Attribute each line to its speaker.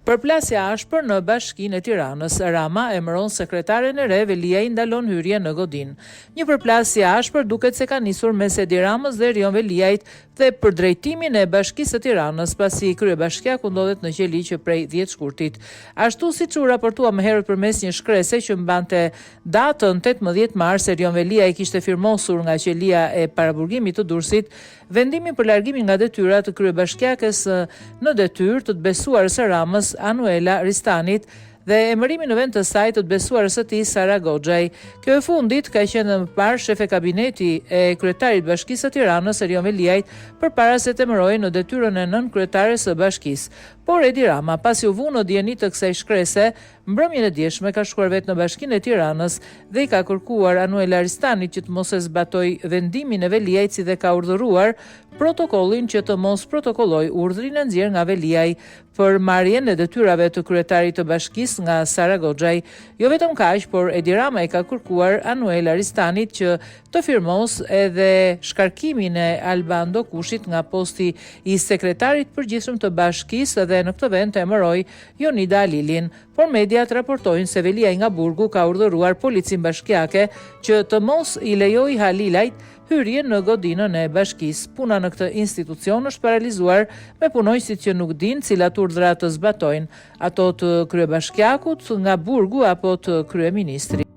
Speaker 1: Përplasja ashpër në Bashkinë e Tiranës, Rama emëron sekretaren e re, Velia i ndalon hyrje në godin. Një përplasje ashpër duket se ka nisur mes Edi Ramës dhe Erion Veliajt dhe për drejtimin e Bashkisë së Tiranës, pasi kryebashkiaku ndodhet në Qeliq prej 10 shkurtit. Ashtu siç u raportua më herët përmes një shkrese që mbante datën 18 mars, Erion Veliaj kishte firmosur nga qelia e paraburgimit të Durrësit vendimin për largimin nga detyra të kryebashkiakes në detyrë të besuar së Ramës, Anuela Ristanit, dhe emërimin në vend të saj të besuarës së tij Sara Goxhaj. Kjo e fundit ka qenë më parë shef e kabineti e kryetarit Bashkisë së Tiranës, Erion Veliajt, përpara se të emërohej në detyrën e nënkryetarës së bashkisë. Por Edi Rama, pasi u vu në dieni të kësaj shkrese, mbrëmjen e dieshme ka shkuar vetë në Bashkinë e Tiranës dhe i ka kërkuar Anuela Ristanit që të mos e zbatoj vendimin e Veliajt, si dhe ka urdhëruar protokollin që të mos protokolloj urdhrin e nxjerrë nga Veliaj për marrjen e detyrave të kryetarit të bashkisë nga Sara Goxhaj. Jo vetëm kaq, por Edi Rama i ka kërkuar Anuela Ristanit që të firmos edhe shkarkimin e Alban Dokushit nga posti i sekretarit përgjithshëm të bashkisë dhe në këtë vend të emëroj Jonida Alilin. Por mediat raportojnë se Veliaj nga Burgu ka urdhëruar policin bashkiake që të mos i lejoj Halilajt hyrje në godinën e bashkisë. Puna në këtë institucion është paralizuar me punojësit që nuk dinë cilat urdhra të zbatojnë, ato të kryebashkiakut nga Burgu apo të kryeministrit.